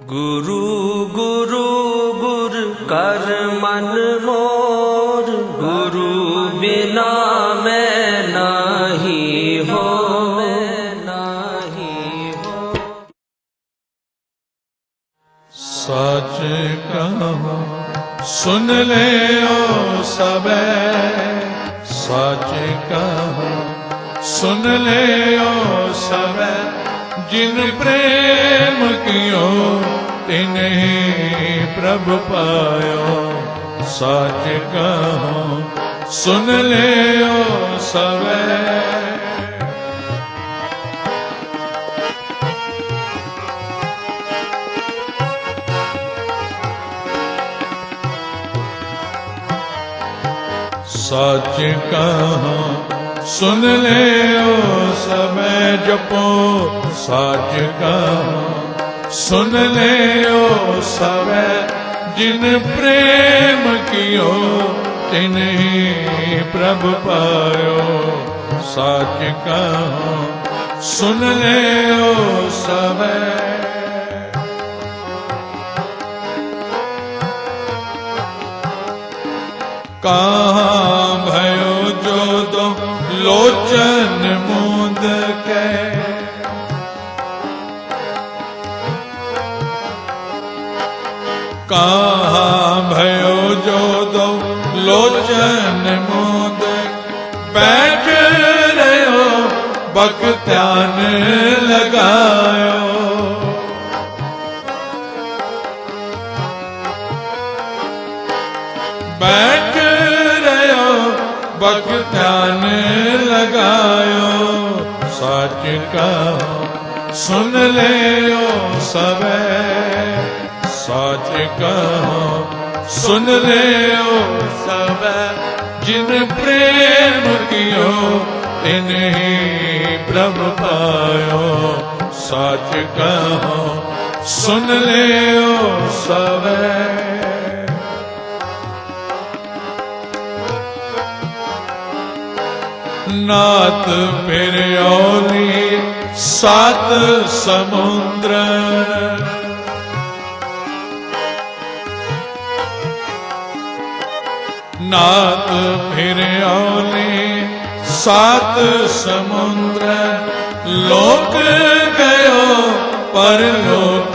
गुरु गुरु गुर कर मन मोर, गुरु बिना मैं नाही हो, सच कहो सुन ले ओ सबे, सच कहो सुन ले ओ सबे, जिन प्रेम कियो तिन्हीं प्रभु पायो। सच कहो सुन ले ओ सबे, सच कहो सुन ले ओ सबे, जपो सच कहो सुन ले ओ सबे, जिन प्रेम कियो तिन्हीं प्रभु पायो। सच कहो सुन ले ओ सबे, कहाँ भयो जो दो लोचन मूंद के, कहाँ भयो जो दो लोचन मूंद, बैठ रहो बख्त्यान लगायो। बैठ रहो बख्त्यान लगायो। सच कहो सुन ले ओ सबे, सच कहो सुन ले ओ सबे, जिन प्रेम कियो तिन्हीं प्रभु पायो। सच कहो सुन ले ओ सबे, नाथ फिर औली सात समुद्र, नाथ फिर औली सात समुद्र, लोक गयो पर लोक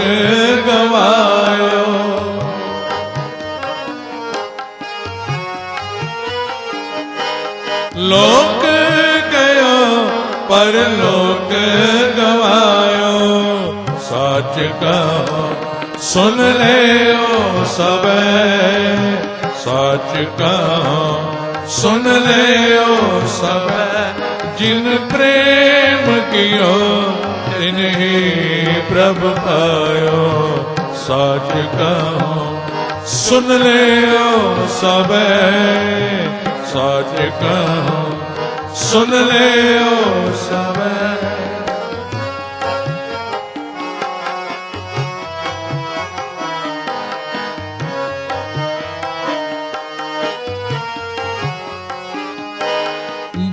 गवायो। लोक गयो पर लोक गवायो। सच कहो सुन ले ओ सबे, सच कहो सुन ले ओ सबे, जिन प्रेम कियो तिन्हीं प्रभु पायो। सच कहो सुन ले ओ सबे, सच कहो सुन ले ओ सबे,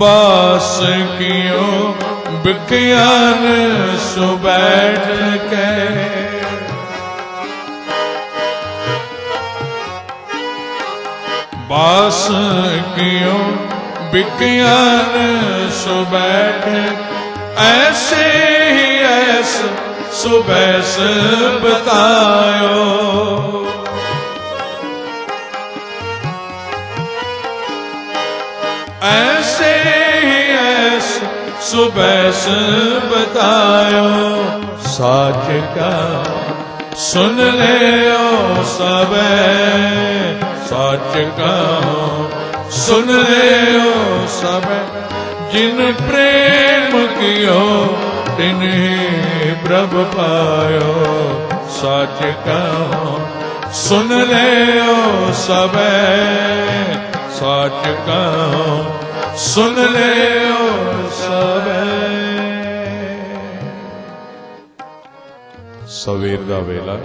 बास कियो बिख्यान सु बैठ के, बास कियो बिख्यान सु बैठ, ऐसे ही ऐसे सुबैस बतायो। ऐसे ही ऐसे सुबैस बतायो। सच कहो सुन ले ओ सबे, सच कहो सुन ले ओ सबे, जिन प्रेम कियो तिन्हीं प्रभु पायो। सच कहो सुन ले ओ सबे, सच कहो सुन ले ओ सबे। सवेर दा वेला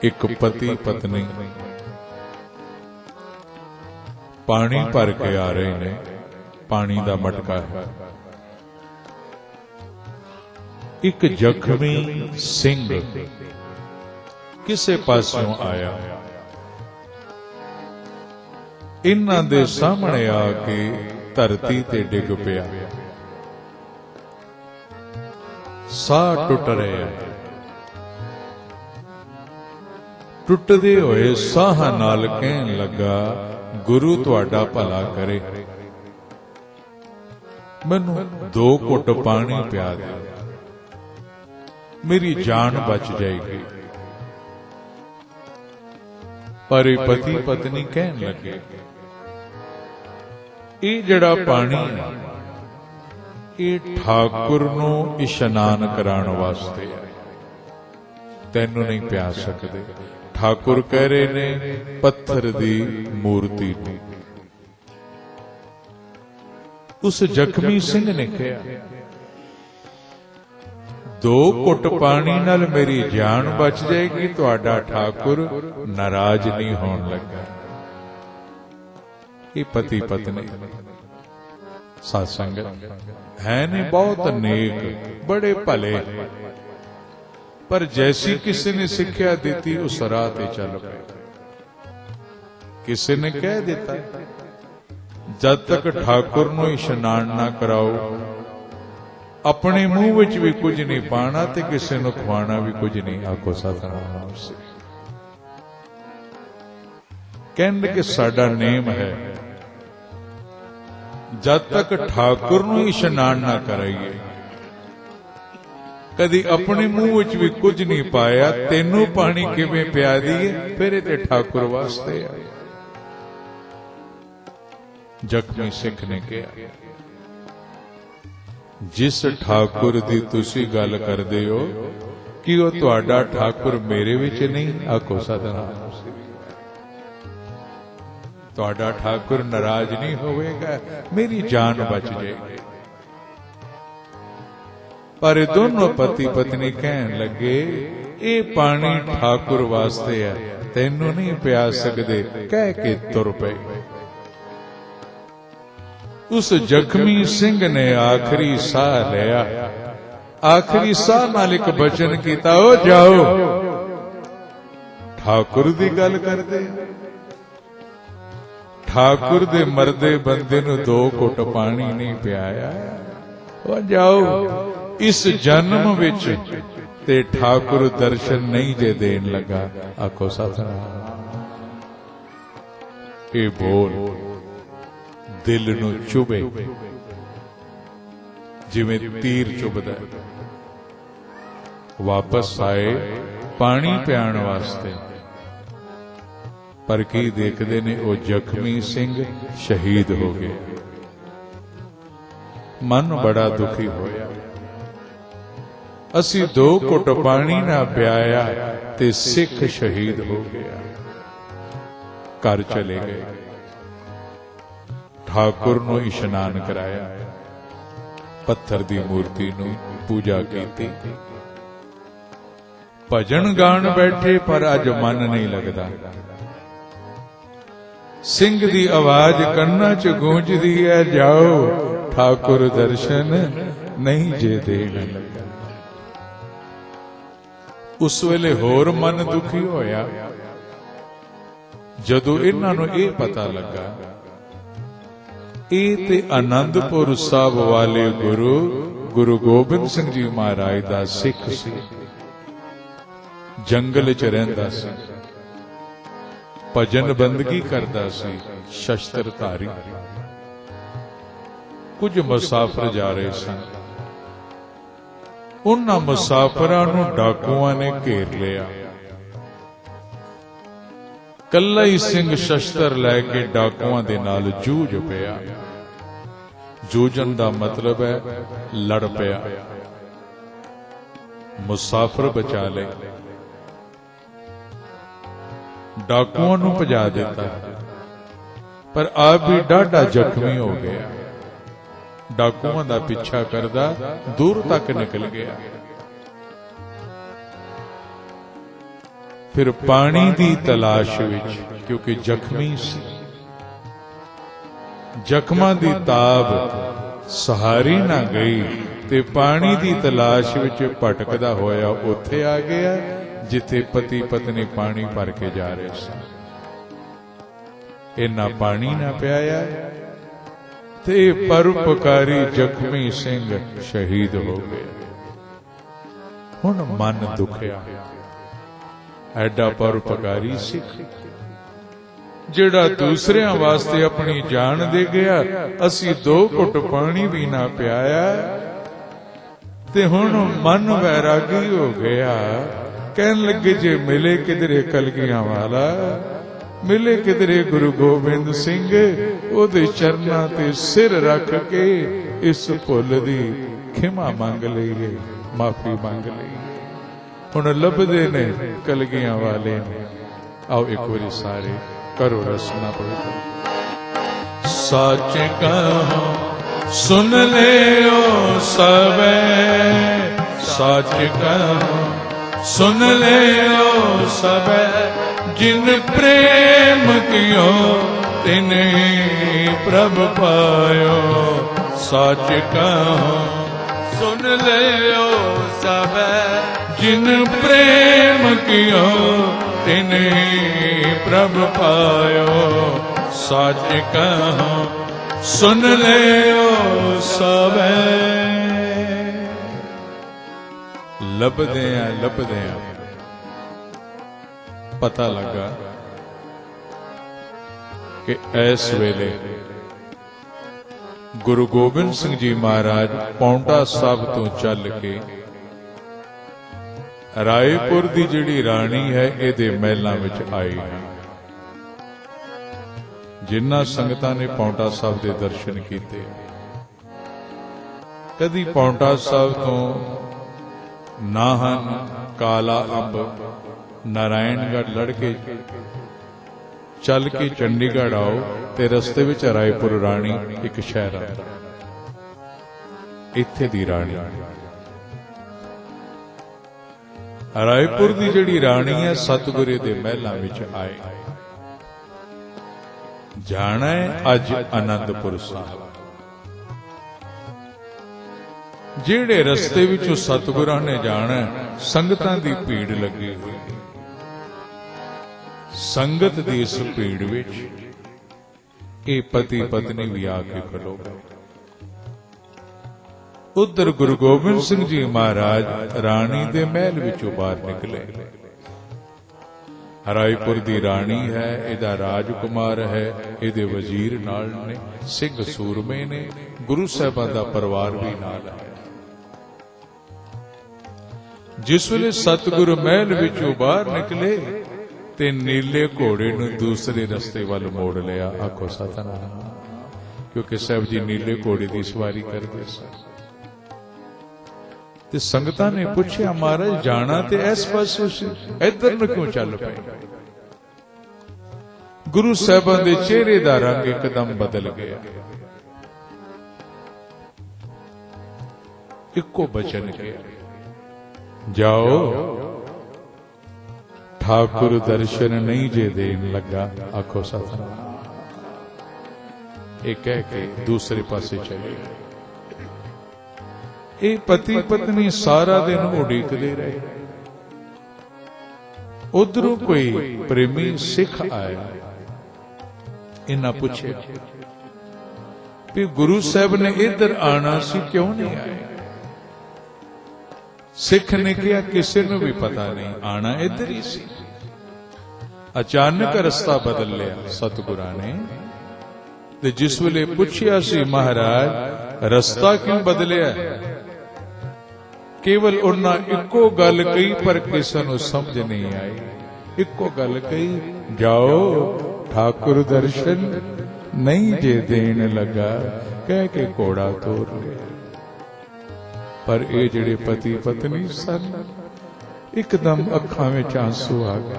एक पति पत्नी पानी भर के आ रहे ने, पानी दा मटका है। ਇੱਕ ਜ਼ਖਮੀ ਸਿੰਘ ਕਿਸੇ ਪਾਸਿਓਂ ਆਇਆ, ਇਹਨਾਂ ਦੇ ਸਾਹਮਣੇ ਆ ਕੇ ਧਰਤੀ ਤੇ ਡਿੱਗ ਪਿਆ। ਸਾਹ ਟੁੱਟ ਰਿਹਾ, ਟੁੱਟਦੇ ਹੋਏ ਸਾਹ ਨਾਲ ਕਹਿਣ ਲੱਗਾ, ਗੁਰੂ ਤੁਹਾਡਾ ਭਲਾ ਕਰੇ, ਮੈਨੂੰ 2 ਘੁੱਟ ਪਾਣੀ ਪਿਆ ਦੇ, ਮੇਰੀ ਜਾਨ ਬਚ ਜਾਏਗੀ। ਪਰ ਇਹ ਪਤੀ ਪਤਨੀ ਕਹਿਣ ਲੱਗੇ, ਇਹ ਜਿਹੜਾ ਪਾਣੀ ਹੈ ਇਹ ਠਾਕੁਰ ਨੂੰ ਇਸ਼ਨਾਨ ਕਰਾਉਣ ਵਾਸਤੇ ਹੈ, ਤੈਨੂੰ ਨਹੀਂ ਪਿਆ ਸਕਦੇ। ਠਾਕੁਰ ਕਹਿ ਰਹੇ ਨੇ ਪੱਥਰ ਦੀ ਮੂਰਤੀ ਨੂੰ। ਉਸ ਜ਼ਖਮੀ ਸਿੰਘ ਨੇ ਕਿਹਾ, 2 ਘੁੱਟ ਪਾਣੀ ਨਾਲ ਮੇਰੀ ਜਾਨ ਬਚ ਜਾਏਗੀ, ਤੁਹਾਡਾ ਠਾਕੁਰ ਨਾਰਾਜ਼ ਨਹੀਂ ਹੋਣ ਲੱਗਾ। ਇਹ ਪਤੀ ਪਤਨੀ ਸਾਧ ਸੰਗਤ ਹੈ ਨੇ ਬਹੁਤ ਨੇਕ, ਬੜੇ ਭਲੇ, ਪਰ ਜੈਸੀ ਕਿਸੇ ਨੇ ਸਿੱਖਿਆ ਦਿੱਤੀ ਉਸ ਰਾਹ ਤੇ ਚੱਲ ਪਏ। ਕਿਸੇ ਨੇ ਕਹਿ ਦਿੱਤਾ, ਜਦ ਤੱਕ ਠਾਕੁਰ ਨੂੰ ਇਸ਼ਨਾਨ ਨਾ ਕਰਾਓ, ਆਪਣੇ ਮੂੰਹ ਵਿੱਚ ਵੀ ਕੁਝ ਨਹੀਂ ਪਾਣਾ ਤੇ ਕਿਸੇ ਨੂੰ ਖਵਾਣਾ ਵੀ ਕੁਝ ਨਹੀਂ। ਆਖੋ ਸਤਿਨਾਮ। ਕਹਿੰਦੇ ਕਿ ਸਾਡਾ ਨੇਮ ਹੈ, ਜਦ ਤੱਕ ਠਾਕੁਰ ਨੂੰ ਇਸ਼ਨਾਨ ਨਾ ਕਰਾਈਏ, ਕਦੀ ਆਪਣੇ ਮੂੰਹ ਵਿੱਚ ਵੀ ਕੁਝ ਨਹੀਂ ਪਾਇਆ, ਤੈਨੂੰ ਪਾਣੀ ਕਿਵੇਂ ਪਿਆ ਦਈਏ, ਫਿਰ ਇਹ ਤੇ ਠਾਕੁਰ ਵਾਸਤੇ ਆ। ਜ਼ਖਮੀ ਸਿੱਖ ਨੇ ਕਿਹਾ, ਜਿਸ ਠਾਕੁਰ ਦੀ ਤੁਸੀਂ ਗੱਲ ਕਰਦੇ ਹੋ, ਕਿ ਉਹ ਤੁਹਾਡਾ ਠਾਕੁਰ ਮੇਰੇ ਵਿੱਚ ਨਹੀਂ? ਆਖੋ ਸਤਿਨਾਮ। ਤੁਹਾਡਾ ਠਾਕੁਰ ਨਾਰਾਜ਼ ਨਹੀਂ ਹੋਵੇਗਾ, ਮੇਰੀ ਜਾਨ ਬਚ ਜਾਏਗੀ। ਪਰ ਇਹ ਦੋਨੋਂ ਪਤੀ ਪਤਨੀ ਕਹਿਣ ਲੱਗੇ, ਇਹ ਪਾਣੀ ਠਾਕੁਰ ਵਾਸਤੇ ਹੈ, ਤੈਨੂੰ ਨਹੀਂ ਪਿਆ ਸਕਦੇ, ਕਹਿ ਕੇ ਤੁਰ ਪਏ। ਉਸ ਜ਼ਖਮੀ ਸਿੰਘ ਨੇ ਆਖਰੀ ਸਾਹ ਲਿਆ, ਆਖਰੀ ਸਾਹ ਨਾਲ ਇੱਕ ਬਚਨ ਕੀਤਾ, ਓ ਜਾਓ, ਠਾਕੁਰ ਦੀ ਗੱਲ ਕਰਦੇ। ਠਾਕੁਰ ਦੇ ਮਰਦੇ ਬੰਦੇ ਨੂੰ 2 ਘੁੱਟ ਪਾਣੀ ਨਹੀਂ ਪਿਆਇਆ। ਓ ਜਾਓ, ਇਸ ਜਨਮ ਵਿੱਚ ਤੇ ਠਾਕੁਰ ਦਰਸ਼ਨ ਨਹੀਂ ਜੇ ਦੇਣ ਲੱਗਾ। ਆਖੋ ਸਤਿਨਾਮ। ਇਹ ਬੋਲ ਦਿਲ ਨੂੰ ਚੁਭੇ ਜਿਵੇਂ ਤੀਰ ਚੁਭਦਾ। ਵਾਪਸ ਆਏ ਪਾਣੀ ਪਿਆਣ ਵਾਸਤੇ, ਪਰ ਕੀ ਦੇਖਦੇ ਨੇ, ਉਹ ਜ਼ਖਮੀ ਸਿੰਘ ਸ਼ਹੀਦ ਹੋ ਗਏ। ਮਨ ਬੜਾ ਦੁਖੀ ਹੋਇਆ। ਅਸੀਂ 2 ਘੁੱਟ ਪਾਣੀ ਨਾ ਪਿਆਇਆ ਤੇ ਸਿੱਖ ਸ਼ਹੀਦ ਹੋ ਗਿਆ। ਘਰ ਚਲੇ ਗਏ, ਠਾਕੁਰ ਨੂੰ ਇਸ਼ਨਾਨ ਕਰਾਇਆ, ਪੱਥਰ ਦੀ ਮੂਰਤੀ ਨੂੰ ਪੂਜਾ ਕੀਤੀ, ਭਜਨ ਗਾਣ ਬੈਠੇ, ਪਰ ਅੱਜ ਮਨ ਨਹੀਂ ਲੱਗਦਾ। ਸਿੰਘ ਦੀ ਆਵਾਜ਼ ਕੰਨਾਂ 'ਚ ਗੂੰਜਦੀ ਹੈ, ਜਾਓ, ਠਾਕੁਰ ਦਰਸ਼ਨ ਨਹੀਂ ਜੇ ਦੇਣ ਲੱਗਾ। ਉਸ ਵੇਲੇ ਹੋਰ ਮਨ ਦੁਖੀ ਹੋਇਆ, ਜਦੋਂ ਇਹਨਾਂ ਨੂੰ ਇਹ ਪਤਾ ਲੱਗਾ, ਇਹ ਤੇ ਆਨੰਦਪੁਰ ਸਾਹਿਬ ਵਾਲੇ ਗੁਰੂ ਗੋਬਿੰਦ ਸਿੰਘ ਜੀ ਮਹਾਰਾਜ ਦਾ ਸਿੱਖ ਸੀ, ਜੰਗਲ 'ਚ ਰਹਿੰਦਾ ਸੀ, ਭਜਨ ਬੰਦਗੀ ਕਰਦਾ ਸੀ, ਸ਼ਸਤਰਧਾਰੀ। ਕੁਝ ਮੁਸਾਫਰ ਜਾ ਰਹੇ ਸਨ, ਉਹਨਾਂ ਮੁਸਾਫਰਾਂ ਨੂੰ ਡਾਕੂਆਂ ਨੇ ਘੇਰ ਲਿਆ। ਕੱਲਾ ਹੀ ਸਿੰਘ ਸ਼ਸਤਰ ਲੈ ਕੇ ਡਾਕੂਆਂ ਦੇ ਨਾਲ ਜੂਝ ਪਿਆ। ਜੂਝਣ ਦਾ ਮਤਲਬ ਹੈ ਲੜ ਪਿਆ। ਮੁਸਾਫਰ ਬਚਾ ਲਏ, ਡਾਕੂਆਂ ਨੂੰ ਭਜਾ ਦਿੱਤਾ, ਪਰ ਆਪ ਵੀ ਡਾਢਾ ਜ਼ਖਮੀ ਹੋ ਗਿਆ। ਡਾਕੂਆਂ ਦਾ ਪਿੱਛਾ ਕਰਦਾ ਦੂਰ ਤੱਕ ਨਿਕਲ ਗਿਆ। ਫਿਰ ਪਾਣੀ ਦੀ ਤਲਾਸ਼ ਵਿੱਚ, ਕਿਉਂਕਿ ਜ਼ਖਮੀ ਸੀ, ਜ਼ਖਮਾਂ ਦੀ ਤਾਬ ਸਹਾਰੀ ਨਾ ਗਈ, ਤੇ ਪਾਣੀ ਦੀ ਤਲਾਸ਼ ਵਿੱਚ ਭਟਕਦਾ ਹੋਇਆ ਉੱਥੇ ਆ ਗਿਆ ਜਿੱਥੇ ਪਤੀ ਪਤਨੀ ਪਾਣੀ ਭਰ ਕੇ ਜਾ ਰਹੇ ਸਨ। ਇੰਨਾ ਪਾਣੀ ਨਾ ਪਿਆਇਆ ਤੇ ਪਰਉਪਕਾਰੀ ਜ਼ਖਮੀ ਸਿੰਘ ਸ਼ਹੀਦ ਹੋ ਗਏ। ਹੁਣ ਮਨ ਦੁਖਿਆ, ਐਡਾ ਪਰਉਪਕਾਰੀ ਸਿੱਖ ਜਿਹੜਾ ਦੂਸਰਿਆਂ ਵਾਸਤੇ ਆਪਣੀ ਜਾਨ ਦੇ ਗਿਆ, ਅਸੀਂ 2 ਘੁੱਟ ਪਾਣੀ ਵੀ ਨਾ ਪਿਆਇਆ ਤੇ ਹੁਣ ਮਨ ਵੈਰਾਗੀ ਹੋ ਗਿਆ। ਕਹਿਣ ਲੱਗੇ ਜੇ ਮਿਲੇ ਕਿਧਰੇ ਕਲਗੀਆਂ ਵਾਲਾ, ਮਿਲੇ ਕਿਧਰੇ ਗੁਰੂ ਗੋਬਿੰਦ ਸਿੰਘ, ਉਹਦੇ ਚਰਨਾਂ ਤੇ ਸਿਰ ਰੱਖ ਕੇ ਇਸ ਭੁੱਲ ਦੀ ਖਿਮਾ ਮੰਗ ਲਈਏ, ਮਾਫੀ ਮੰਗ ਲਈਏ। ਹੁਣ ਲੱਭਦੇ ਨੇ ਕਲਗੀਆਂ ਵਾਲੇ ਨੇ। ਆਓ ਇੱਕ ਵਾਰੀ ਸਾਰੇ ਕਰੋ ਰਸਨਾ ਪਵਿੱਤਰ। ਸੱਚ ਕਹੋ ਸੁਨ ਲਿਓ ਸਭੈ, ਸੱਚ ਕਹੋ सुन लियो सबे, जिन प्रेम कियो तिने प्रभ पायो। सच कहो सुन लियो सबे, जिन प्रेम कियो तिने प्रभ पायो। सच कहो सुन लियो सबे। ਲੱਭਦੇ ਆ ਪਤਾ ਲੱਗਾ ਕਿ ਇਸ ਵੇਲੇ ਗੁਰੂ ਗੋਬਿੰਦ ਸਿੰਘ ਜੀ ਮਹਾਰਾਜ ਪੌਂਟਾ ਸਾਹਿਬ ਤੋਂ ਚੱਲ ਕੇ ਰਾਏਪੁਰ ਦੀ ਜਿਹੜੀ ਰਾਣੀ ਹੈ ਇਹਦੇ ਮਹਿਲਾਂ ਵਿੱਚ ਆਏ ਹਨ। ਜਿਨ੍ਹਾਂ ਸੰਗਤਾਂ ਨੇ ਪੌਂਟਾ ਸਾਹਿਬ ਦੇ ਦਰਸ਼ਨ ਕੀਤੇ, ਕਦੀ ਪੌਂਟਾ ਸਾਹਿਬ ਤੋਂ ਨਾਹਨ, ਕਾਲਾ ਅੰਬ, ਨਾਰਾਇਣਗੜ੍ਹ ਲੜ ਕੇ ਚੱਲ ਕੇ ਚੰਡੀਗੜ੍ਹ ਆਓ ਤੇ ਰਸਤੇ ਵਿੱਚ ਰਾਏਪੁਰ ਰਾਣੀ ਇੱਕ ਸ਼ਹਿਰ ਆਉਂਦਾ, ਇੱਥੇ ਦੀ ਰਾਣੀ। ਰਾਏਪੁਰ ਦੀ ਜਿਹੜੀ ਰਾਣੀ ਹੈ ਸਤਿਗੁਰੂ ਦੇ ਮਹਿਲਾਂ ਵਿੱਚ ਆਏ। ਜਾਣਾ ਹੈ ਅੱਜ ਅਨੰਦਪੁਰ ਸਾਹਿਬ। ਜਿਹੜੇ ਰਸਤੇ ਵਿੱਚੋਂ ਸਤਿਗੁਰਾਂ ਨੇ ਜਾਣਾ, ਸੰਗਤਾਂ ਦੀ ਭੀੜ ਲੱਗੀ ਹੋਈ। ਸੰਗਤ ਦੀ ਇਸ ਭੀੜ ਵਿੱਚ ਇਹ ਪਤੀ ਪਤਨੀ ਵੀ ਆ ਕੇ ਖਲੋ ਗਏ। ਉਧਰ ਗੁਰੂ ਗੋਬਿੰਦ ਸਿੰਘ ਜੀ ਮਹਾਰਾਜ ਰਾਣੀ ਦੇ ਮਹਿਲ ਵਿੱਚੋਂ ਬਾਹਰ ਨਿਕਲੇ। ਰਾਏਪੁਰ ਦੀ ਰਾਣੀ ਹੈ, ਇਹਦਾ ਰਾਜਕੁਮਾਰ ਹੈ, ਇਹਦੇ ਵਜ਼ੀਰ ਨਾਲ ਨੇ, ਸਿੰਘ ਸੂਰਮੇ ਨੇ, ਗੁਰੂ ਸਾਹਿਬਾਂ ਦਾ ਪਰਿਵਾਰ ਵੀ ਨਾਲ ਹੈ। ਜਿਸ ਵੇਲੇ ਸਤਿਗੁਰੂ ਮਹਿਲ ਵਿੱਚੋਂ ਬਾਹਰ ਨਿਕਲੇ ਤੇ ਨੀਲੇ ਘੋੜੇ ਨੂੰ ਦੂਸਰੇ ਰਸਤੇ ਵੱਲ ਮੋੜ ਲਿਆ। ਆਖੋ ਸਤਿਨਾਮ। ਕਿਉਂਕਿ ਸਾਹਿਬ ਜੀ ਨੀਲੇ ਘੋੜੇ ਦੀ ਸਵਾਰੀ ਕਰਦੇ ਸਨ। ਤੇ ਸੰਗਤਾਂ ਨੇ ਪੁੱਛਿਆ, ਮਹਾਰਾਜ ਜਾਣਾ ਤੇ ਇਸ ਪਾਸੇ ਸੀ, ਇੱਧਰ ਨੂੰ ਕਿਉਂ ਚੱਲ ਪਏ? ਗੁਰੂ ਸਾਹਿਬਾਂ ਦੇ ਚਿਹਰੇ ਦਾ ਰੰਗ ਇੱਕਦਮ ਬਦਲ ਗਿਆ। ਇੱਕੋ ਬਚਨ ਗਿਆ, ਜਾਓ ਠਾकुर दर्शन नहीं जे देन लगा। आखो सतनाम। ਇਹ ਕਹਿ ਕੇ ਦੂਸਰੇ ਪਾਸੇ ਚਲੇ ਗਏ। ਇਹ ਪਤੀ ਪਤਨੀ ਸਾਰਾ ਦਿਨ ਉਡੀਕਦੇ ਰਹੇ। ਉਧਰੋਂ ਕੋਈ ਪ੍ਰੇਮੀ ਸਿੱਖ ਆਇਆ। ਇਹਨਾਂ ਪੁੱਛਿਆ ਵੀ ਗੁਰੂ ਸਾਹਿਬ ਨੇ ਇੱਧਰ ਆਣਾ ਸੀ, ਕਿਉਂ ਨਹੀਂ ਆਏ? ਸਿੱਖ ਨੇ ਕਿਹਾ ਕਿਸੇ ਨੂੰ ਵੀ ਪਤਾ ਨਹੀਂ, ਆਣਾ ਇੱਧਰ ਹੀ ਸੀ। ਅਚਾਨਕ ਰਸਤਾ ਬਦਲ ਲਿਆ ਸਤਿਗੁਰਾਂ ਨੇ। ਤੇ ਜਿਸ ਵੇਲੇ ਪੁੱਛਿਆ ਸੀ ਮਹਾਰਾਜ ਰਸਤਾ ਕਿਉਂ ਬਦਲਿਆ, ਕੇਵਲ ਉਹਨਾਂ ਇੱਕੋ ਗੱਲ ਕਹੀ ਪਰ ਕਿਸੇ ਨੂੰ ਸਮਝ ਨਹੀਂ ਆਈ। ਇੱਕੋ ਗੱਲ ਕਹੀ, ਜਾਓ ਠਾकुर ਦਰਸ਼ਨ ਨਹੀਂ ਜੇ ਦੇਣ ਲੱਗਾ, ਕਹਿ ਕੇ ਘੋੜਾ ਤੋਰ ਲਿਆ। ਪਰ ਇਹ ਜਿਹੜੇ ਪਤੀ ਪਤਨੀ ਸਨ, ਇੱਕਦਮ ਅੱਖਾਂ ਵਿੱਚ ਆਂਸੂ ਆ ਗਏ।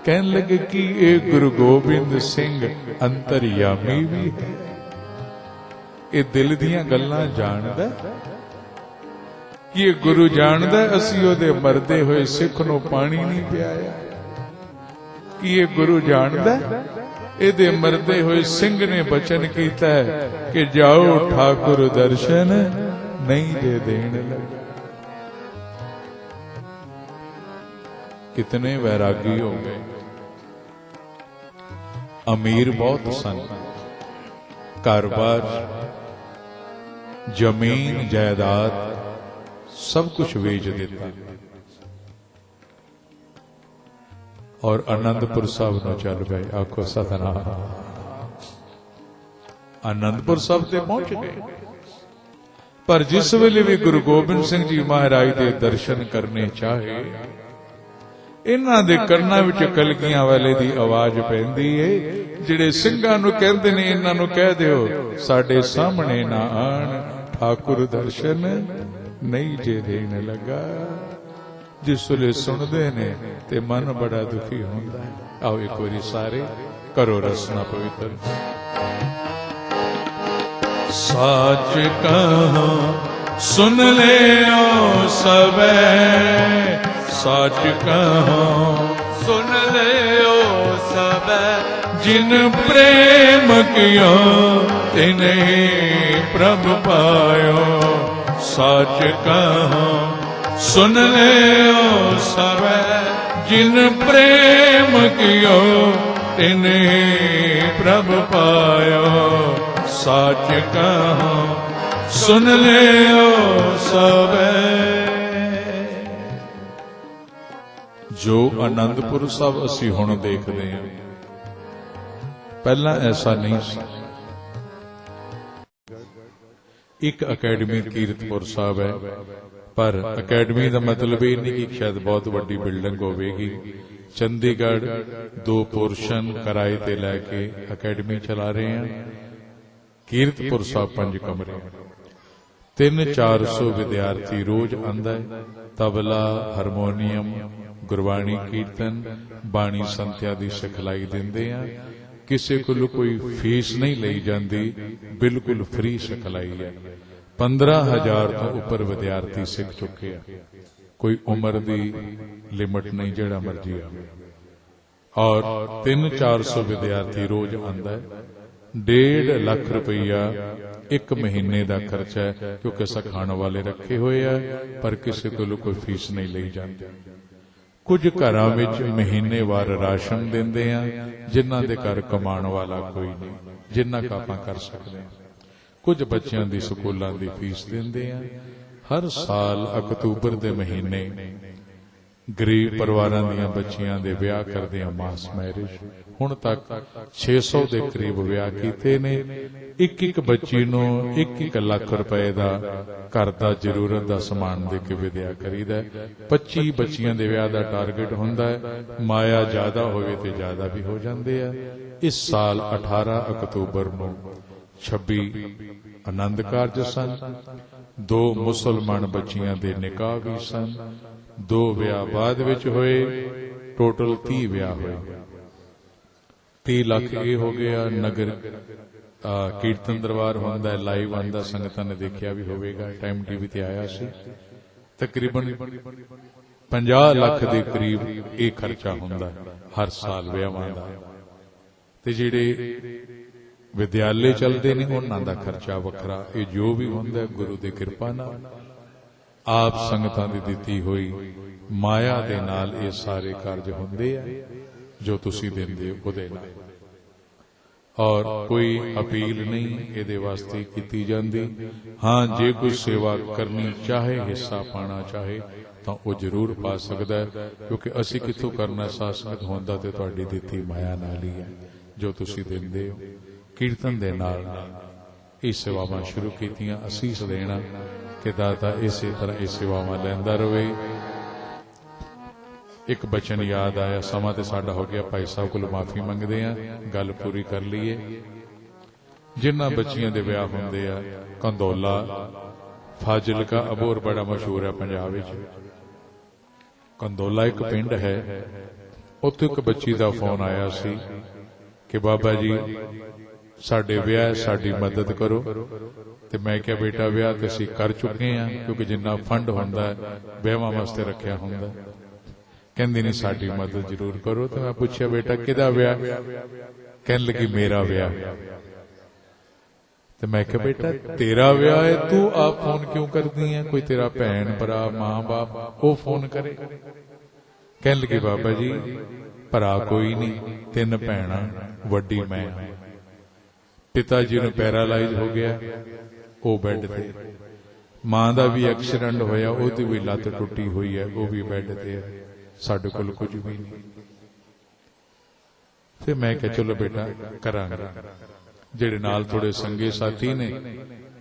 ਕਹਿਣ ਲੱਗੇ ਕਿ ਇਹ ਗੁਰੂ ਗੋਬਿੰਦ ਸਿੰਘ ਅੰਤਰਯਾਮੀ ਵੀ ਹੈ, ਇਹ ਦਿਲ ਦੀਆਂ ਗੱਲਾਂ ਜਾਣਦਾ। ਕਿ ਇਹ ਗੁਰੂ ਜਾਣਦਾ ਅਸੀਂ ਉਹਦੇ ਮਰਦੇ ਹੋਏ ਸਿੱਖ ਨੂੰ ਪਾਣੀ ਨਹੀਂ ਪਿਆਇਆ। ਕਿ ਇਹ ਗੁਰੂ ਜਾਣਦਾ ਇਹਦੇ ਮਰਦੇ ਹੋਏ ਸਿੰਘ ਨੇ ਬਚਨ ਕੀਤਾ ਕਿ ਜਾਓ ਠਾਕੁਰ ਦਰਸ਼ਨ ਨਹੀਂ ਜੇ ਦੇਣ ਲੱਗਾ। ਕਿਤਨੇ ਵੈਰਾਗੀ ਹੋ ਗਏ। ਅਮੀਰ ਬਹੁਤ ਸਨ, ਘਰ-ਬਾਰ, ਜ਼ਮੀਨ ਜਾਇਦਾਦ ਸਭ ਕੁਝ ਵੇਚ ਦਿੱਤਾ ਔਰ ਆਨੰਦਪੁਰ ਸਾਹਿਬ ਨੂੰ ਚੱਲ ਪਏ। ਆਖੋ ਸਤਨਾਮ। ਆਨੰਦਪੁਰ ਸਾਹਿਬ ਤੇ ਪਹੁੰਚ ਗਏ। ਪਰ ਜਿਸ ਵੇਲੇ ਵੀ ਗੁਰੂ ਗੋਬਿੰਦ ਸਿੰਘ ਜੀ ਮਹਾਰਾਜ ਦੇ ਦਰਸ਼ਨ ਕਰਨੇ ਚਾਹੇ, ਇਹਨਾਂ ਦੇ ਕੰਨਾਂ ਵਿੱਚ ਕਲਗੀਆਂ ਵਾਲੇ ਦੀ ਆਵਾਜ਼ ਪੈਂਦੀ ਏ। ਜਿਹੜੇ ਸਿੰਘਾਂ ਨੂੰ ਕਹਿੰਦੇ ਨੇ, ਇਹਨਾਂ ਨੂੰ ਕਹਿ ਦਿਓ ਸਾਡੇ ਸਾਹਮਣੇ ਨਾ ਆਣ, ਠਾਕੁਰ ਦਰਸ਼ਨ ਨਹੀਂ ਜੇ ਦੇਣ ਲੱਗਾ। ਜਿਸ ਵੇਲੇ ਸੁਣਦੇ ਨੇ ਤੇ ਮਨ ਬੜਾ ਦੁਖੀ ਹੁੰਦਾ ਹੈ। ਆਓ ਇੱਕ ਵਾਰੀ ਸਾਰੇ ਕਰੋ ਰਸਨਾ ਪਵਿੱਤਰ। ਸਾਚ ਕਹਾਂ ਸੁਨ ਲਿਓ ਸਭੈ, ਸਾਚ ਕਹਾਂ ਸੁਨ ਲਿਓ ਸਭੈ, ਜਿਨ ਪ੍ਰੇਮ ਕਿਓ ਤਿਨੇ ਪ੍ਰਭ ਪਾਇਓ। ਸਾਚ ਕਹਾਂ ਸੁਨ ਲਿਓ ਸਭੈ, ਜਿਨ ਪ੍ਰੇਮ ਕਿਓ ਤਿਨੇ ਪ੍ਰਭ ਪਾਇਓ। ਸਾਚ ਕਹਾਂ ਸੁਨ ਲਿਓ ਸਭੈ। ਜੋ ਆਨੰਦਪੁਰ ਸਾਹਿਬ ਅਸੀਂ ਹੁਣ ਦੇਖਦੇ ਹਾਂ, ਪਹਿਲਾਂ ਐਸਾ ਨਹੀਂ ਸੀ। ਇੱਕ ਅਕੈਡਮੀ ਕੀਰਤਪੁਰ ਸਾਹਿਬ ਹੈ, ਪਰ ਅਕੈਡਮੀ ਦਾ ਮਤਲਬ ਇਹ ਨਹੀਂ ਕਿ ਸ਼ਾਇਦ ਬਹੁਤ ਵੱਡੀ ਬਿਲਡਿੰਗ ਹੋਵੇਗੀ। ਚੰਡੀਗੜ੍ਹ 2 ਪੋਰਸ਼ਨ ਕਿਰਾਏ ਤੇ ਲੈ ਕੇ ਅਕੈਡਮੀ ਚਲਾ ਰਹੇ ਹਾਂ। ਕੀਰਤਪੁਰ ਸਾਹਿਬ 5 ਕਮਰੇ, 300-400 ਵਿਦਿਆਰਥੀ ਰੋਜ਼ ਆਉਂਦਾ ਹੈ। ਤਬਲਾ, ਹਾਰਮੋਨੀਅਮ, ਗੁਰਬਾਣੀ ਕੀਰਤਨ, ਬਾਣੀ ਸੰਥਿਆ ਦੀ ਸਿਖਲਾਈ ਦਿੰਦੇ ਆ। ਕਿਸੇ ਕੋਲ ਕੋਈ ਫੀਸ ਨਹੀਂ ਲਈ ਜਾਂਦੀ, ਬਿਲਕੁਲ ਫ੍ਰੀ ਸਿਖਲਾਈ ਹੈ। 15,000 ਤੋਂ ਉੱਪਰ ਵਿਦਿਆਰਥੀ ਸਿੱਖ ਚੁੱਕੇ ਆ। ਕੋਈ ਉਮਰ ਦੀ ਲਿਮਟ ਨਹੀਂ, ਜਿਹੜਾ ਮਰਜੀ ਆਵੇ। ਔਰ 300-400 ਵਿਦਿਆਰਥੀ ਰੋਜ਼ ਆਉਂਦਾ ਹੈ। 1.5 ਲੱਖ ਰੁਪਈਆ ਇੱਕ ਮਹੀਨੇ ਦਾ ਖਰਚਾ ਹੈ, ਕਿਉਂਕਿ ਸਿਖਾਉਣ ਵਾਲੇ ਰੱਖੇ ਹੋਏ ਆ, ਪਰ ਕਿਸੇ ਕੋਲ ਕੋਈ ਫੀਸ ਨਹੀਂ ਲਈ ਜਾਂਦੀ। ਕੁਝ ਘਰਾਂ ਵਿੱਚ ਮਹੀਨੇਵਾਰ ਰਾਸ਼ਨ ਦਿੰਦੇ ਆ, ਜਿਨ੍ਹਾਂ ਦੇ ਘਰ ਕਮਾਉਣ ਵਾਲਾ ਕੋਈ ਨਹੀਂ, ਜਿੰਨਾ ਕੁ ਆਪਾਂ ਕਰ ਸਕਦੇ ਹਾਂ। ਕੁਝ ਬੱਚਿਆਂ ਦੀ ਸਕੂਲਾਂ ਦੀ ਫੀਸ ਦਿੰਦੇ ਆ। ਹਰ ਸਾਲ ਅਕਤੂਬਰ ਦੇ ਮਹੀਨੇ ਗਰੀਬ ਪਰਿਵਾਰਾਂ ਦੀਆਂ ਬੱਚੀਆਂ ਦੇ ਵਿਆਹ ਕਰਦੇ ਆ, ਮਾਸ ਮੈਰਿਜ। ਹੁਣ ਤੱਕ 600 ਦੇ ਕਰੀਬ ਵਿਆਹ ਕੀਤੇ ਨੇ। ਇੱਕ ਬੱਚੀ ਨੂੰ 1-1 ਲੱਖ ਰੁਪਏ ਦਾ ਘਰ ਦਾ ਜ਼ਰੂਰਤ ਦਾ ਸਮਾਨ ਦੇ ਕੇ ਵਿਦਿਆ ਕਰੀਦਾ। 25 ਬੱਚੀਆਂ ਦੇ ਵਿਆਹ ਦਾ ਟਾਰਗੇਟ ਹੁੰਦਾ ਹੈ। ਮਾਇਆ ਜ਼ਿਆਦਾ ਹੋਵੇ ਤੇ ਜ਼ਿਆਦਾ ਵੀ ਹੋ ਜਾਂਦੇ ਆ। ਇਸ ਸਾਲ 18 ਅਕਤੂਬਰ ਨੂੰ 26 ਆਨੰਦ ਕਾਰਜ ਸਨ। 2 ਮੁਸਲਮਾਨ ਬੱਚੀਆਂ ਦੇ ਨਿਕਾਹ ਵੀ ਸਨ। 2 ਵਿਆਹ ਬਾਅਦ ਵਿੱਚ ਹੋਏ। ਟੋਟਲ 30 ਵਿਆਹ ਹੋਏ। 30 ਲੱਖ ਇਹ ਹੋ ਗਿਆ। ਨਗਰ ਕੀਰਤਨ ਦਰਬਾਰ ਹੁੰਦਾ, ਲਾਈਵ ਆਉਂਦਾ, ਸੰਗਤਾਂ ਨੇ ਦੇਖਿਆ ਵੀ ਹੋਵੇਗਾ, ਟਾਈਮ ਟੀਵੀ ਤੇ ਆਇਆ ਸੀ। ਤਕਰੀਬਨ 50 ਲੱਖ ਦੇ ਕਰੀਬ ਇਹ ਖਰਚਾ ਹੁੰਦਾ ਹਰ ਸਾਲ ਵਿਆਹਾਂ ਦਾ। ਤੇ ਜਿਹੜੇ ਵਿਦਿਆਲੇ ਚੱਲਦੇ ਨੇ ਉਹਨਾਂ ਦਾ ਖਰਚਾ ਵੱਖਰਾ। ਇਹ ਜੋ ਵੀ ਹੁੰਦਾ ਗੁਰੂ ਦੀ ਕਿਰਪਾ ਨਾਲ, ਆਪ ਸੰਗਤਾਂ ਦੀ ਦਿੱਤੀ ਹੋਈ ਮਾਇਆ ਦੇ ਨਾਲ ਇਹ ਸਾਰੇ ਕਾਰਜ ਹੁੰਦੇ ਆ ਜੋ ਤੁਸੀਂ ਦਿੰਦੇ ਹੋ ਉਹਦੇ ਨਾਲ। ਔਰ ਕੋਈ ਅਪੀਲ ਨਹੀਂ ਇਹਦੇ ਵਾਸਤੇ ਕੀਤੀ ਜਾਂਦੀ। ਹਾਂ, ਜੇ ਕੋਈ ਸੇਵਾ ਕਰਨੀ ਚਾਹੇ, ਹਿੱਸਾ ਪਾਣਾ ਚਾਹੇ ਤਾਂ ਉਹ ਜ਼ਰੂਰ ਪਾ ਸਕਦਾ ਹੈ, ਕਿਉਂਕਿ ਅਸੀਂ ਕਿੱਥੋਂ ਕਰਨਾ। ਸਾਸਮਤ ਹੁੰਦਾ ਤੇ ਤੁਹਾਡੀ ਦਿੱਤੀ ਮਾਇਆ ਨਾਲ ਹੀ ਹੈ ਜੋ ਤੁਸੀਂ ਦਿੰਦੇ ਹੋ। ਕੀਰਤਨ ਦੇ ਨਾਲ ਇਹ ਸੇਵਾਵਾਂ ਸ਼ੁਰੂ ਕੀਤੀਆਂ। ਅਸੀਸ ਦੇਣਾ ਕਿ ਦਾਤਾ ਇਸੇ ਤਰ੍ਹਾਂ ਇਹ ਸੇਵਾਵਾਂ ਲੈਂਦਾ ਰਹੇ। ਇੱਕ ਬਚਨ ਯਾਦ ਆਇਆ, ਸਮਾਂ ਤੇ ਸਾਡਾ ਹੋ ਗਿਆ, ਭਾਈ ਸਾਹਿਬ ਕੋਲ ਮਾਫੀ ਮੰਗਦੇ ਆ, ਗੱਲ ਪੂਰੀ ਕਰ ਲਈਏ। ਜਿਨ੍ਹਾਂ ਬੱਚੀਆਂ ਦੇ ਵਿਆਹ ਹੁੰਦੇ ਆ, ਕੰਦੋਲਾ, ਫਾਜ਼ਿਲਕਾ, ਅਬੋਹਰ ਬੜਾ ਮਸ਼ਹੂਰ ਹੈ ਪੰਜਾਬ ਵਿੱਚ। ਕੰਦੋਲਾ ਇੱਕ ਪਿੰਡ ਹੈ, ਉੱਥੇ ਇੱਕ ਬੱਚੀ ਦਾ ਫੋਨ ਆਇਆ ਸੀ ਕਿ ਬਾਬਾ ਜੀ ਸਾਡੇ ਵਿਆਹ, ਸਾਡੀ ਮਦਦ ਕਰੋ। ਤੇ ਮੈਂ ਕਿਹਾ ਬੇਟਾ ਵਿਆਹ ਤੇ ਅਸੀਂ ਕਰ ਚੁੱਕੇ ਹਾਂ, ਕਿਉਂਕਿ ਜਿੰਨਾ ਫੰਡ ਹੁੰਦਾ ਵਿਆਹਾਂ ਵਾਸਤੇ ਰੱਖਿਆ ਹੁੰਦਾ। ਕਹਿੰਦੀ ਨਹੀਂ ਸਾਡੀ ਮਦਦ ਜ਼ਰੂਰ ਕਰੋ। ਤੇ ਮੈਂ ਪੁੱਛਿਆ ਬੇਟਾ ਕਿਹਦਾ ਵਿਆਹ? कहन लगी मेरा ब्याह। तो मैं कहा बेटा तेरा ब्याह है, तू आप फोन क्यों करती है? कोई तेरा भैन भरा मां बाप वो फोन करे? कहन लगी बाबा जी भरा कोई नहीं, 3 भैणा वड्डी मैं। पिता जी ने पैरालाइज हो गया, वो बेड ते। मां दा भी एक्सीडेंट होया, ओदी भी लत टुटी हुई है, वो भी बेड ते है। साडे कोल कुछ भी नहीं। ते मैं कहा चलो बेटा करांगा। जेड़े नाल थोड़े संगे साथी ने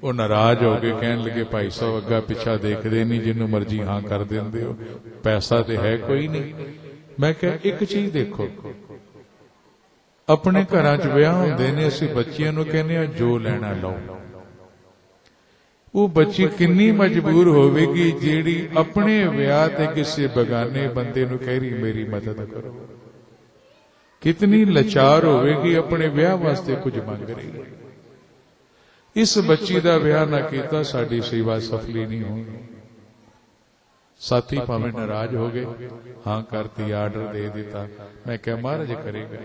वो नाराज हो गए, कहन लगे भाई साहब अग्गा पिछा देखदे नहीं, जिन्नू मर्जी हां कर देंदे हो, पैसा ते है कोई नहीं। मैं कहा एक चीज देखो, अपने घरां च विआह हुंदे ने, असीं बच्चियां नूं कहने आ जो लेना लो। वो बच्ची किन्नी मजबूर होवेगी जेड़ी अपने विआह ते किसी बगाने बंदे नूं कह रही मेरी मदद करो। कितनी लाचार होवेगी अपने विआह वास्ते कुछ मंग रही है। इस बच्ची दा विआह ना कीता, साडी सेवा सफली नहीं होगी। साथी भावें नाराज हो गए, हां करती, आर्डर दे दिता। मैं क्या महाराज करेगा?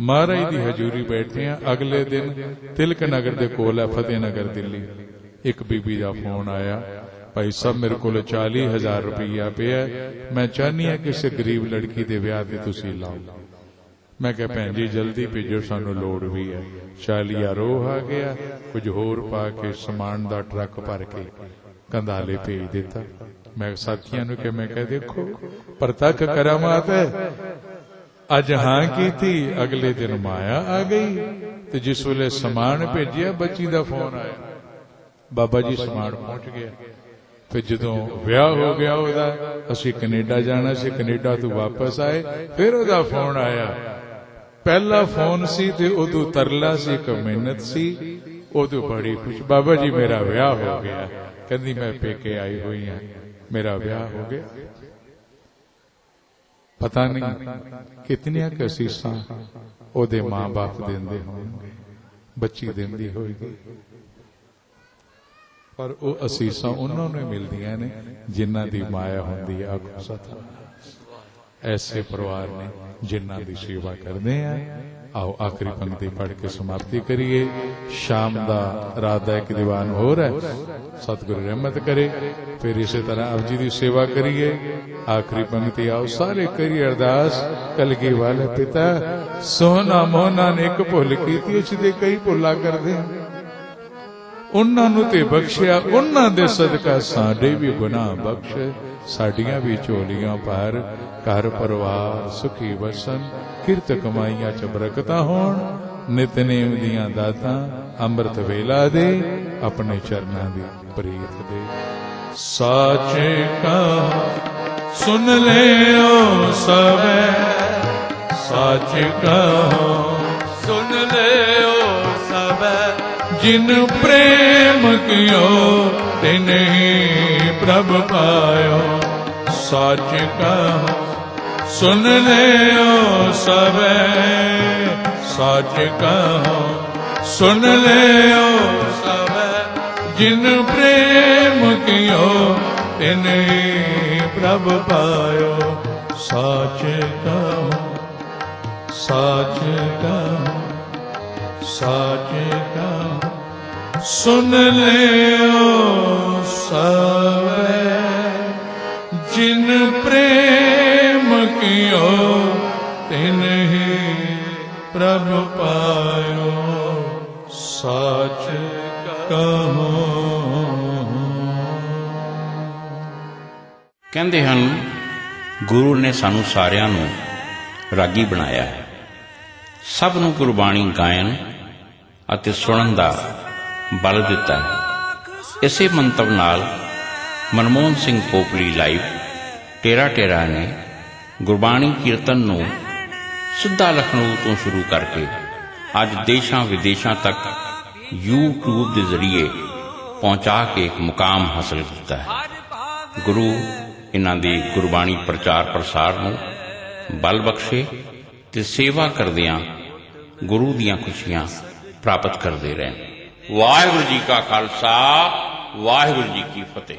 महाराज दी हजूरी बैठे हैं। अगले दिन तिलक नगर दे कोल है फतेह नगर दिल्ली, एक बीबी का फोन आया, भाई साहब मेरे को 40,000 रुपया पिया, मैं चाहनी है किसी गरीब लड़की दे विआह ते तुसीं लाओ। मैं क्या भैन जी जल्दी भेजो, सानू लोड़ भी है। 40,000 रोह आ गया, कुछ होर पा के समान दा ट्रक भर के कंधाले भेज दिता। मैं साथियों ने मैं कह देखो परतक करामात है। अज हां की थी, अगले दिन माया आ गई। तो जिस वेले समान भेजिया बच्ची दा फोन आया, बाबा जी समान पहुंच गया। फिर जदों विआह हो गया ओदा, असीं कनेडा जाना सी, कनेडा तो वापस आए, फिर ओदा फोन आया। पहला फोन सी ते उदू तरला सी, एक मिन्नत सी, उदू बड़ी खुश, बाबा जी मेरा विआह हो गया। कहंदी मैं पेके आई हुई हां, मेरा विआह हो गया। पता नहीं कितनियां कसीसां ओदे मां बाप देंदे होणगे, बच्ची देंदी होएगी, पर वो असीसां उन्हां नूं मिलदियां ने जिन्हां दी माया हुंदी है। आखो सतनाम। ऐसे परिवार ने जिन्हां दी सेवा करदे हैं। आओ आखिरी पंक्ति पढ़ के समाप्ति करिए। शाम दा रात दा एक दीवान होर है, सतगुरु रहमत करे। फिर इसी तरह आप जी की सेवा करिए। आखिरी पंक्ति आओ सारे करिए अरदास। कलगी वाले पिता सोना मोहना ने एक भुल की, असीं कई भुला करदे हां, उन्हां नूं ते बख्शिया, उन्हां दे सदका साडे भी गुनाह बख्श, साडियां भी झोलियां भर, घर परिवार सुखी वसन, किरत कमाइयां च बरकतां होण, नितनेम दियां दातां अमृत वेला दे, अपने चरनां दी प्रीत दे। साचे का सुन ले ओ सबे, साचे का सुन ले ओ सबे, जिन प्रेम कियो तिन ही प्रभ पायो। साच कहो सुन ले ओ सबे, साच कहो सुन ले ओ सबे, जिन प्रेम कियो तिन ही प्रभ पायो। साच कहो साच कहो साच कहो सुन ले ओ सबे, जिन प्रेम कियो तिन ही प्रभ पायो। साच कहो। ਕਹਿੰਦੇ ਹਨ ਗੁਰੂ ਨੇ ਸਾਨੂੰ ਸਾਰਿਆਂ ਨੂੰ ਰਾਗੀ ਬਣਾਇਆ ਹੈ, ਸਭ ਨੂੰ ਗੁਰਬਾਣੀ ਗਾਇਨ ਅਤੇ ਸੁਣਨ ਦਾ ਬਲ ਦਿੱਤਾ ਹੈ। ਇਸੇ ਮੰਤਵ ਨਾਲ ਮਨਮੋਹਨ ਸਿੰਘ ਪੋਪਲੀ ਲਾਈਵ ਟੇਰਾ ਟੇਰਾ ਨੇ ਗੁਰਬਾਣੀ ਕੀਰਤਨ ਨੂੰ ਸਿੱਧਾ ਲਖਨਊ ਤੋਂ ਸ਼ੁਰੂ ਕਰਕੇ ਅੱਜ ਦੇਸ਼ਾਂ ਵਿਦੇਸ਼ਾਂ ਤੱਕ YouTube ਦੇ ਜ਼ਰੀਏ ਪਹੁੰਚਾ ਕੇ ਇੱਕ ਮੁਕਾਮ ਹਾਸਲ ਕੀਤਾ ਹੈ। ਗੁਰੂ ਇਹਨਾਂ ਦੀ ਗੁਰਬਾਣੀ ਪ੍ਰਚਾਰ ਪ੍ਰਸਾਰ ਨੂੰ ਬਲ ਬਖਸ਼ੇ ਤੇ ਸੇਵਾ ਕਰਦਿਆਂ ਗੁਰੂ ਦੀਆਂ ਖੁਸ਼ੀਆਂ ਪ੍ਰਾਪਤ ਕਰਦੇ ਰਹਿਣ। ਵਾਹਿਗੁਰੂ ਜੀ ਕਾ ਖਾਲਸਾ, ਵਾਹਿਗੁਰੂ ਜੀ ਕੀ ਫਤਿਹ।